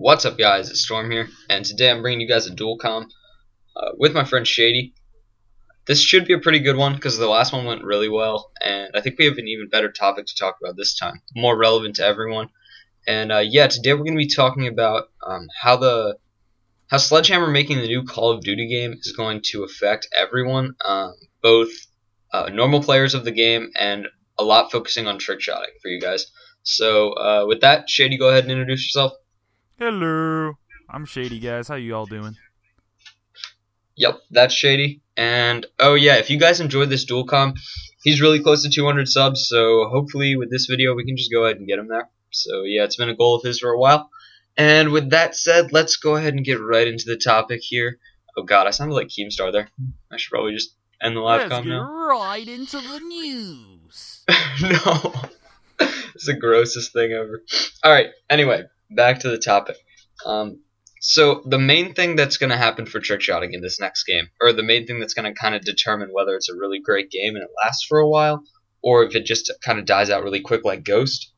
What's up, guys? It's Storm here, and today I'm bringing you guys a dual com with my friend Shady. This should be a pretty good one because the last one went really well, and I think we have an even better topic to talk about this time, more relevant to everyone. And yeah, today we're going to be talking about how Sledgehammer making the new Call of Duty game is going to affect everyone, both normal players of the game and a lot focusing on trickshotting for you guys. So with that, Shady, go ahead and introduce yourself. Hello, I'm Shady, guys. How you all doing? Yep, that's Shady. And oh yeah, if you guys enjoyed this dual com, he's really close to 200 subs, so hopefully with this video we can just go ahead and get him there. So yeah, it's been a goal of his for a while. And with that said, let's go ahead and get right into the topic here. Oh god, I sounded like Keemstar there. I should probably just end the live com now. Let's get right into the news. No. It's the grossest thing ever. Alright, anyway, back to the topic. So the main thing that's going to happen for trickshotting in this next game, or the main thing that's going to kind of determine whether it's a really great game and it lasts for a while, or if it just kind of dies out really quick like Ghost,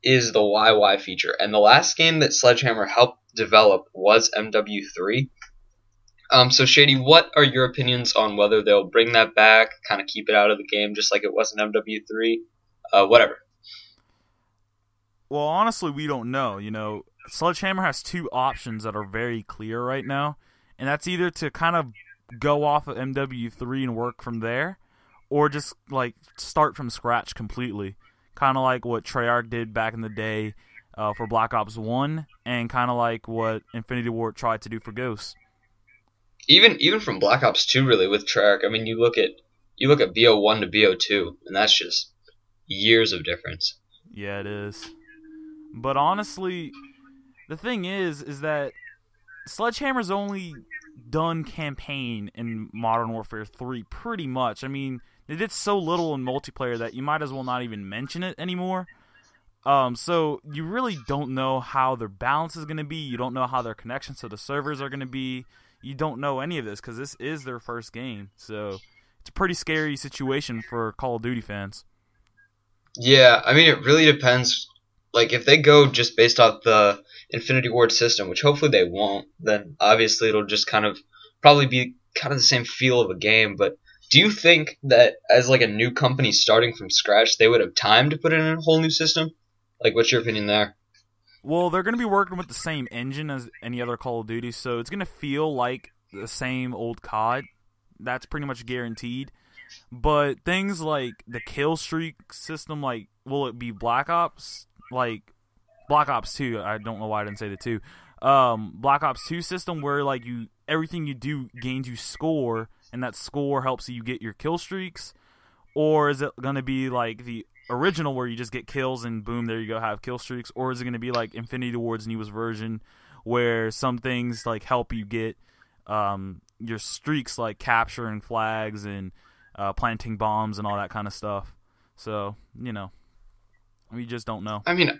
is the YY feature. And the last game that Sledgehammer helped develop was MW3. So Shady, what are your opinions on whether they'll bring that back, kind of keep it out of the game just like it was in MW3, whatever? Well, honestly, we don't know. Sledgehammer has two options that are very clear right now, and that's either to kind of go off of MW3 and work from there, or just like start from scratch completely, kind of like what Treyarch did back in the day for Black Ops 1, and kind of like what Infinity Ward tried to do for Ghost. Even from Black Ops 2, really, with Treyarch. I mean, you look at BO1 to BO2, and that's just years of difference. Yeah, it is. But honestly, the thing is that Sledgehammer's only done campaign in Modern Warfare 3 pretty much. I mean, they did so little in multiplayer that you might as well not even mention it anymore. So you really don't know how their balance is going to be. You don't know how their connections to the servers are going to be. You don't know any of this because this is their first game. So it's a pretty scary situation for Call of Duty fans. Yeah, I mean, it really depends. Like, if they go just based off the Infinity Ward system, which hopefully they won't, then obviously it'll just kind of probably be kind of the same feel of a game. But do you think that as like a new company starting from scratch, they would have time to put in a whole new system? Like, what's your opinion there? Well, they're going to be working with the same engine as any other Call of Duty, so it's going to feel like the same old COD. That's pretty much guaranteed. But things like the kill streak system, like, will it be Black Ops? Like Black Ops 2, I don't know why I didn't say the 2. Black Ops 2 system where like everything you do gains you score, and that score helps you get your kill streaks, or is it gonna be like the original where you just get kills and boom, there you go, have kill streaks, or is it gonna be like Infinity Ward's newest version where some things like help you get your streaks, like capturing flags and planting bombs and all that kind of stuff? So we just don't know. I mean,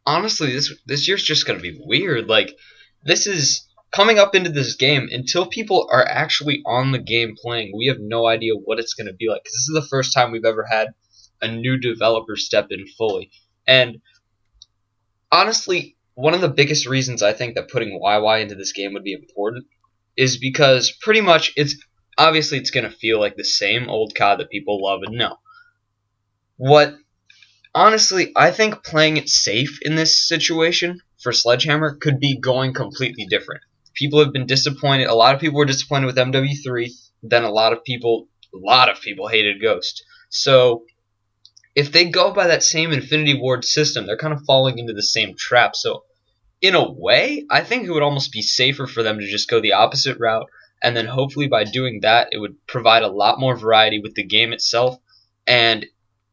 honestly, this year's just going to be weird. Like, this is coming up into this game. Until people are actually on the game playing, we have no idea what it's going to be like. Because this is the first time we've ever had a new developer step in fully. And honestly, one of the biggest reasons I think that putting YY into this game would be important is because pretty much it's going to feel like the same old COD that people love and know. Honestly, I think playing it safe in this situation for Sledgehammer could be going completely different. People have been disappointed. A lot of people were disappointed with MW3. Then a lot of people hated Ghost. So if they go by that same Infinity Ward system, they're kind of falling into the same trap. So in a way, I think it would almost be safer for them to just go the opposite route. And then hopefully by doing that, it would provide a lot more variety with the game itself. And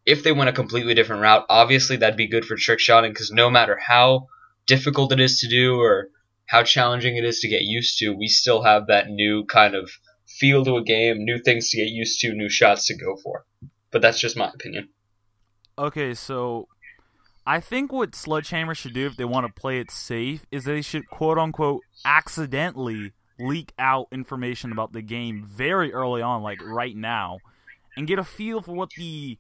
if they went a completely different route, obviously that'd be good for trickshotting, because no matter how difficult it is to do or how challenging it is to get used to, we still have that new kind of feel to a game, new things to get used to, new shots to go for. But that's just my opinion. Okay, so I think what Sledgehammer should do if they want to play it safe is they should quote-unquote accidentally leak out information about the game very early on, like right now, and get a feel for what the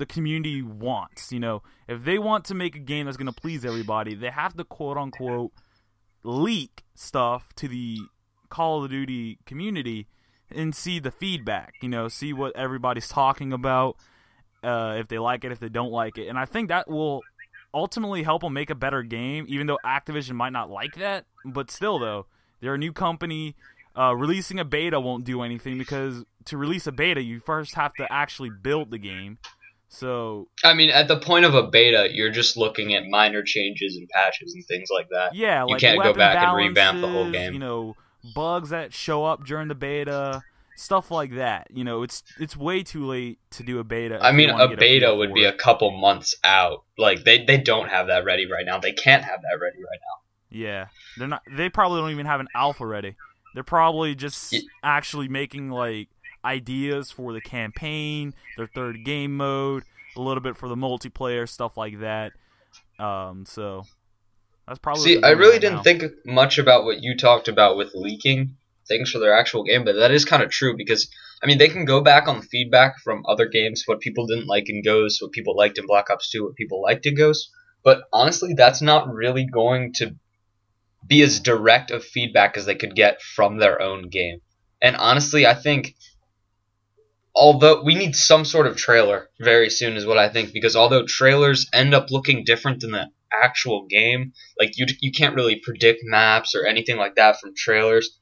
community wants. If they want to make a game that's going to please everybody, they have to quote-unquote leak stuff to the Call of Duty community and see the feedback, see what everybody's talking about, if they like it, if they don't like it. And I think that will ultimately help them make a better game, even though Activision might not like that. But still, though, they're a new company. Releasing a beta won't do anything, because to release a beta, you first have to actually build the game. So, I mean, at the point of a beta, you're just looking at minor changes and patches and things like that. Yeah, you like can't go back and balances, revamp the whole game. Bugs that show up during the beta, stuff like that. It's way too late to do a beta. I mean, a beta would be a couple months out. Like, they don't have that ready right now. They can't have that ready right now. Yeah, they're not. They probably don't even have an alpha ready. They're probably just actually making like ideas for the campaign, their third game mode, a little bit for the multiplayer, stuff like that. So that's probably. I really didn't think much about what you talked about with leaking things for their actual game, but that is kind of true, because I mean, they can go back on the feedback from other games, what people didn't like in Ghost, what people liked in Black Ops 2, what people liked in Ghost, but honestly, that's not really going to be as direct of feedback as they could get from their own game. And honestly, I think although we need some sort of trailer very soon is what I think, because although trailers end up looking different than the actual game, like you can't really predict maps or anything like that from trailers,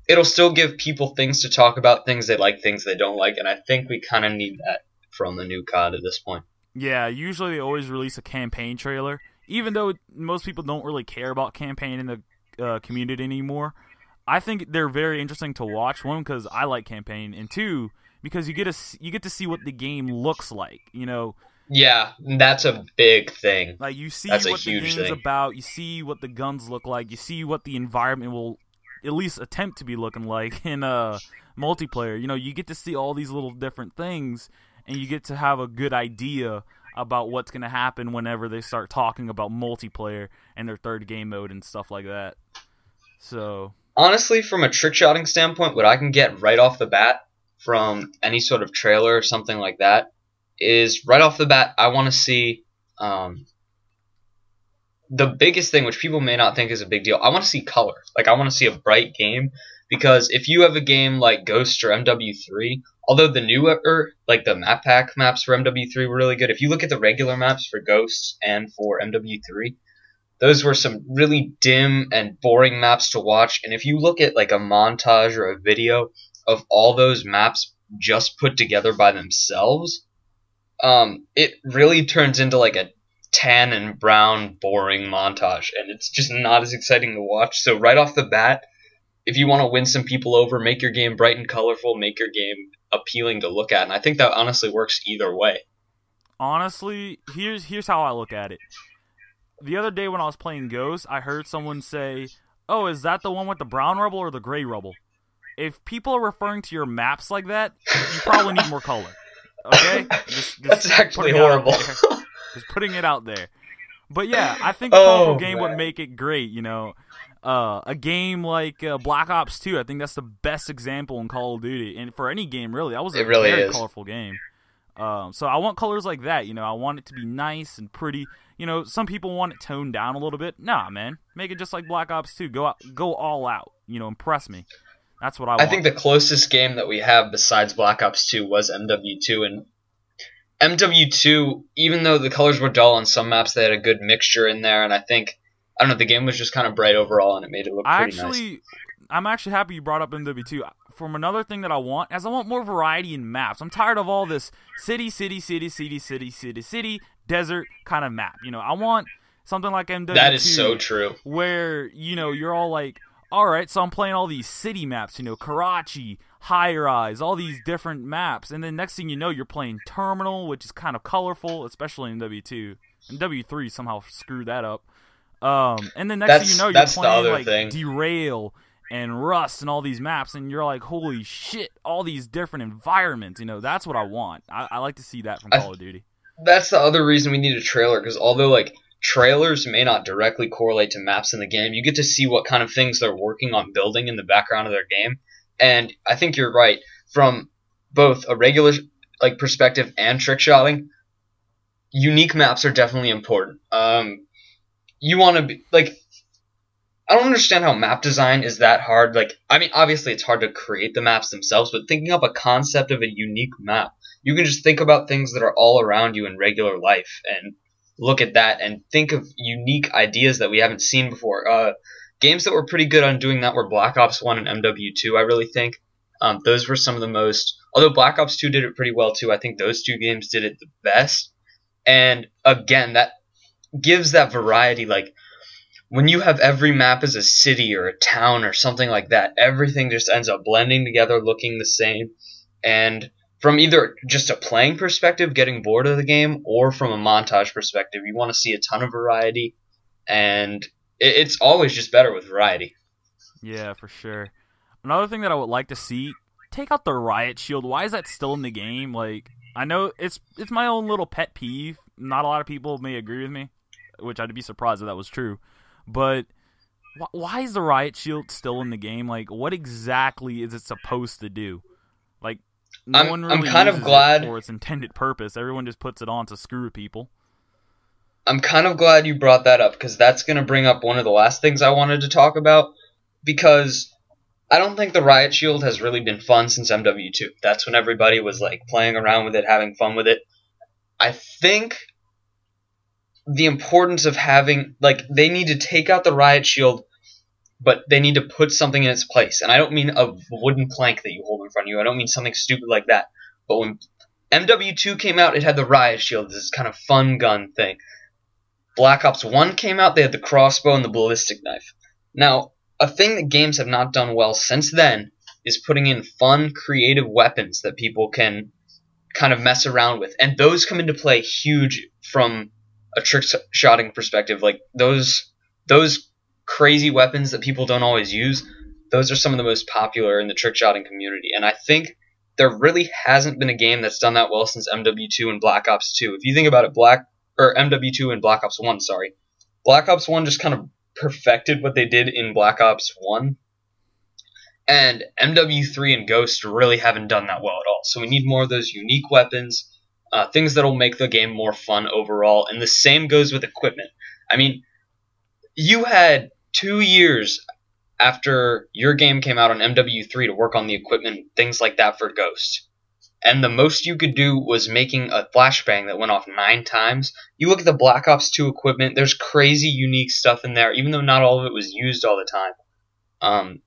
it'll still give people things to talk about, things they like, things they don't like, and I think we kind of need that from the new COD at this point. Yeah, usually they always release a campaign trailer, even though most people don't really care about campaign in the community anymore. I think they're very interesting to watch. One, because I like campaign, and two, because you get to see what the game looks like. Yeah, that's a big thing. Like, you see that's what the game's thing. about. You see what the guns look like. You see what the environment will at least attempt to be looking like in multiplayer. You get to see all these little different things, and you get to have a good idea about what's going to happen whenever they start talking about multiplayer and their third game mode and stuff like that. So, honestly, from a trickshotting standpoint, what I can get right off the bat from any sort of trailer or something like that is, right off the bat, I want to see the biggest thing, which people may not think is a big deal. I want to see color. Like, I want to see a bright game, because if you have a game like Ghost or MW3, although the newer, like the map pack maps for MW3 were really good, if you look at the regular maps for Ghosts and for MW3, those were some really dim and boring maps to watch. And if you look at like a montage or a video of all those maps just put together by themselves, it really turns into like a tan and brown boring montage, and it's just not as exciting to watch. So right off the bat, if you want to win some people over, make your game bright and colorful, make your game appealing to look at, and I think that honestly works either way. Honestly, here's how I look at it. The other day when I was playing Ghost, I heard someone say, "Oh, is that the one with the brown rubble or the gray rubble?" If people are referring to your maps like that, you probably need more color. Okay? That's actually horrible. Just putting it out there. But yeah, I think a colorful game would make it great, A game like Black Ops 2, I think that's the best example in Call of Duty. And for any game, really. That was a very colorful game. So I want colors like that, I want it to be nice and pretty. Some people want it toned down a little bit. Nah, man. Make it just like Black Ops 2. Go all out. Impress me. That's what I want. I think the closest game that we have besides Black Ops 2 was MW2, and MW2, even though the colors were dull on some maps, they had a good mixture in there, and I don't know, the game was just kind of bright overall, and it made it look pretty nice. I'm actually happy you brought up MW2. From another thing that I want more variety in maps. I'm tired of all this city, desert kind of map. I want something like MW2. That is so true. Where, you're all like, all right, so I'm playing all these city maps, Karachi, High Rise, all these different maps, and then next thing you know, you're playing Terminal, which is kind of colorful, especially in W2. And W3 somehow screwed that up. And then next thing you know, you're playing like Derail and Rust and all these maps, and you're like, holy shit, all these different environments. That's what I want. I like to see that from Call of Duty. That's the other reason we need a trailer, because although like trailers may not directly correlate to maps in the game, you get to see what kind of things they're working on building in the background of their game. And I think you're right, from both a regular perspective and trickshotting, unique maps are definitely important. You want to be I don't understand how map design is that hard. Like, I mean, obviously it's hard to create the maps themselves, but thinking up a concept of a unique map, you can just think about things that are all around you in regular life and look at that and think of unique ideas that we haven't seen before. Games that were pretty good on doing that were Black Ops 1 and MW2, I really think. Those were some of the most... Although Black Ops 2 did it pretty well too, I think those two games did it the best. And again, that gives that variety. Like, when you have every map as a city or a town or something like that, everything just ends up blending together, looking the same. And from either just a playing perspective, getting bored of the game, or from a montage perspective, you want to see a ton of variety. And it's always just better with variety. Yeah, for sure. Another thing that I would like to see, take out the riot shield. Why is that still in the game? Like, I know it's my own little pet peeve. Not a lot of people may agree with me, which I'd be surprised if that was true. But why is the riot shield still in the game? Like, what exactly is it supposed to do? Like, no one really uses it for its intended purpose. Everyone just puts it on to screw with people. I'm kind of glad you brought that up, because that's going to bring up one of the last things I wanted to talk about, because I don't think the riot shield has really been fun since MW2. That's when everybody was like playing around with it, having fun with it. I think the importance of having, like, they need to take out the riot shield, but they need to put something in its place. And I don't mean a wooden plank that you hold in front of you. I don't mean something stupid like that. But when MW2 came out, it had the riot shield, this kind of fun gun thing. Black Ops 1 came out, they had the crossbow and the ballistic knife. Now, a thing that games have not done well since then is putting in fun, creative weapons that people can kind of mess around with. And those come into play huge from a trick-shotting perspective. Like, those crazy weapons that people don't always use, those are some of the most popular in the trick-shotting community. And I think there really hasn't been a game that's done that well since MW2 and Black Ops 2. If you think about it, MW2 and Black Ops 1, sorry. Black Ops 1 just kind of perfected what they did in Black Ops 1. And MW3 and Ghost really haven't done that well at all. So we need more of those unique weapons, things that will make the game more fun overall. And the same goes with equipment. I mean, you had 2 years after your game came out on MW3 to work on the equipment, things like that for Ghost. And the most you could do was making a flashbang that went off 9 times. You look at the Black Ops 2 equipment, there's crazy unique stuff in there, even though not all of it was used all the time.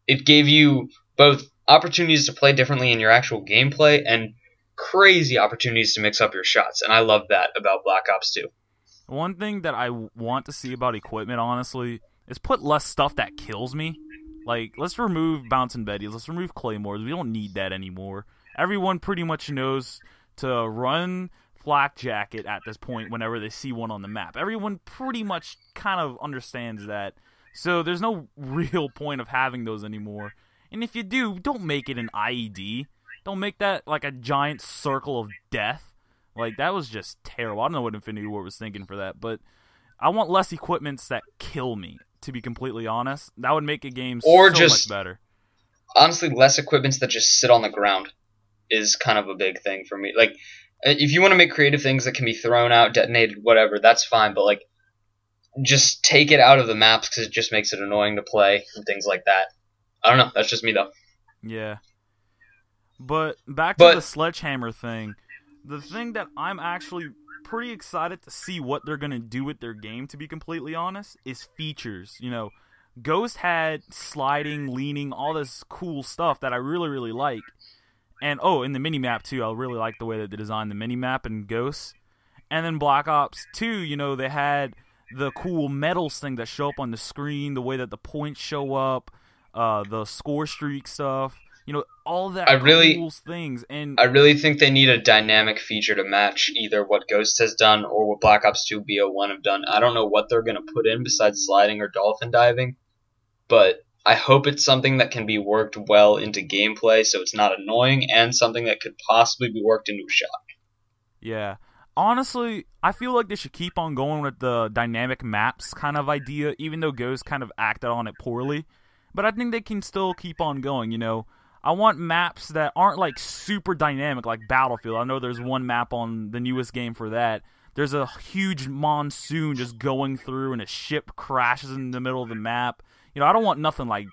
It gave you both opportunities to play differently in your actual gameplay and crazy opportunities to mix up your shots. And I love that about Black Ops 2. One thing that I want to see about equipment, honestly, is put less stuff that kills me. Like, let's remove bouncing betties, let's remove claymores. We don't need that anymore. Everyone pretty much knows to run flak jacket at this point whenever they see one on the map. Everyone pretty much kind of understands that. So there's no real point of having those anymore. And if you do, don't make it an IED. Don't make that like a giant circle of death. Like, that was just terrible. I don't know what Infinity Ward was thinking for that. But I want less equipments that kill me, to be completely honest. That would make a game so much better. Honestly, less equipments that just sit on the ground is kind of a big thing for me. Like, if you want to make creative things that can be thrown out, detonated, whatever, that's fine. But, like, just take it out of the maps because it just makes it annoying to play and things like that. I don't know. That's just me, though. Yeah. But back to the sledgehammer thing. The thing that I'm actually pretty excited to see what they're going to do with their game, to be completely honest, is features. You know, Ghost had sliding, leaning, all this cool stuff that I really, really like. And, in the minimap, too, I really like the way that they designed the minimap in Ghost. And then Black Ops 2, you know, they had the cool medals thing that show up on the screen, the way that the points show up, the score streak stuff, you know, all that cool things. And I really think they need a dynamic feature to match either what Ghost has done or what Black Ops 2 BO1 have done. I don't know what they're going to put in besides sliding or dolphin diving, but I hope it's something that can be worked well into gameplay so it's not annoying, and something that could possibly be worked into a shot. Yeah. Honestly, I feel like they should keep on going with the dynamic maps kind of idea, even though Ghost kind of acted on it poorly. But I think they can still keep on going, you know. I want maps that aren't like super dynamic like Battlefield. I know there's one map on the newest game for that. There's a huge monsoon just going through and a ship crashes in the middle of the map. I don't want nothing like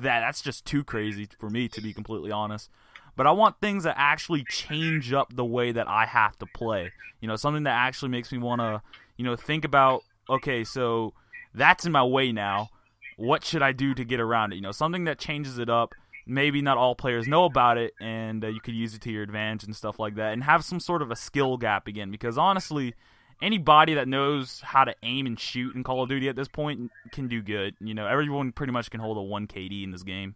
that. That's just too crazy for me, to be completely honest. But I want things that actually change up the way that I have to play. Something that actually makes me want to, think about, okay, so that's in my way now. What should I do to get around it? Something that changes it up. Maybe not all players know about it, and you could use it to your advantage and stuff like that, and have some sort of a skill gap again. Because honestly, anybody that knows how to aim and shoot in Call of Duty at this point can do good. Everyone pretty much can hold a 1 KD in this game.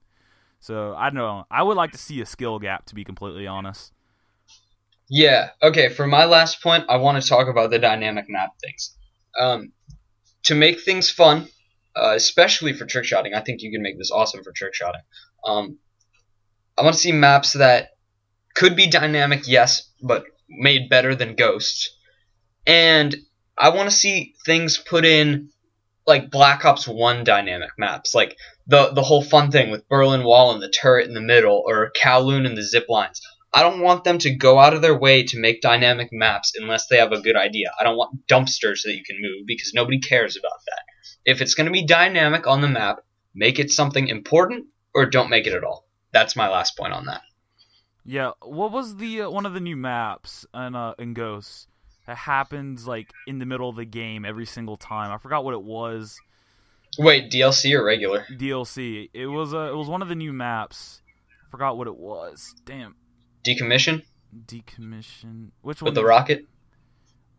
So, I don't know. I would like to see a skill gap, to be completely honest. Yeah, okay, for my last point, I want to talk about the dynamic map things. To make things fun, especially for trickshotting, I think you can make this awesome for trickshotting. I want to see maps that could be dynamic, yes, but made better than Ghosts. And I want to see things put in like Black Ops 1 dynamic maps, like the whole fun thing with Berlin Wall and the turret in the middle, or Kowloon and the zip lines. I don't want them to go out of their way to make dynamic maps unless they have a good idea. I don't want dumpsters that you can move, because nobody cares about that. If it's going to be dynamic on the map, make it something important, or don't make it at all. That's my last point on that. Yeah, what was the one of the new maps in Ghosts that happens like in the middle of the game every single time? I forgot what it was. Wait, DLC or regular? DLC. It was one of the new maps. I forgot what it was. Damn. Decommission? Decommission. Which one? With the rocket?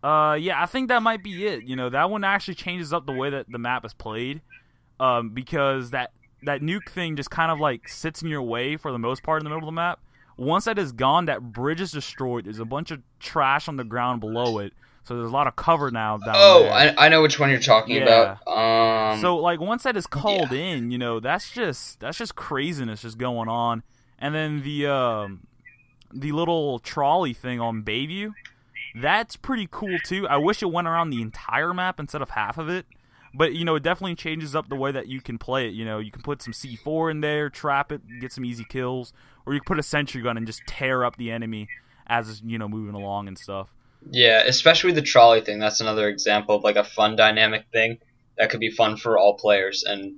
Yeah, I think that might be it. That one actually changes up the way that the map is played. Because that nuke thing just kind of like sits in your way for the most part in the middle of the map. Once that is gone, that bridge is destroyed. There's a bunch of trash on the ground below it. So there's a lot of cover now down there. I know which one you're talking about. So like once that is called in, that's just craziness just going on. And then the little trolley thing on Bayview, that's pretty cool too. I wish it went around the entire map instead of half of it. But, it definitely changes up the way that you can play it. You can put some C4 in there, trap it, get some easy kills. Or you can put a sentry gun and just tear up the enemy as it's, moving along and stuff. Yeah, especially the trolley thing. That's another example of like a fun dynamic thing that could be fun for all players. And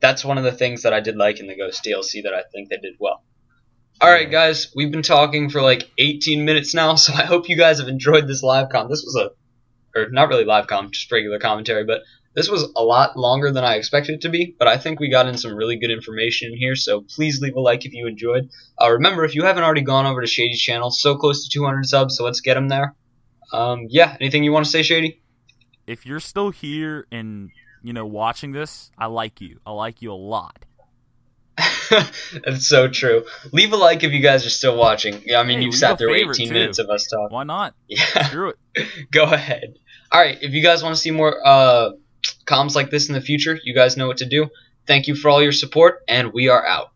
that's one of the things that I did like in the Ghost DLC that I think they did well. Alright guys, we've been talking for like 18 minutes now, so I hope you guys have enjoyed this live com. This was or not really live com, just regular commentary, but this was a lot longer than I expected it to be, but I think we got in some really good information here, so please leave a like if you enjoyed. Remember, if you haven't already gone over to Shady's channel, so close to 200 subs, so let's get him there. Yeah, anything you want to say, Shady? If you're still here and, watching this, I like you. I like you a lot. That's so true. Leave a like if you guys are still watching. Yeah, I mean, you've sat through 18 minutes of us talking. Why not? Yeah. Screw it. Go ahead. Alright, if you guys want to see more comms like this in the future, you guys know what to do. Thank you for all your support, and we are out.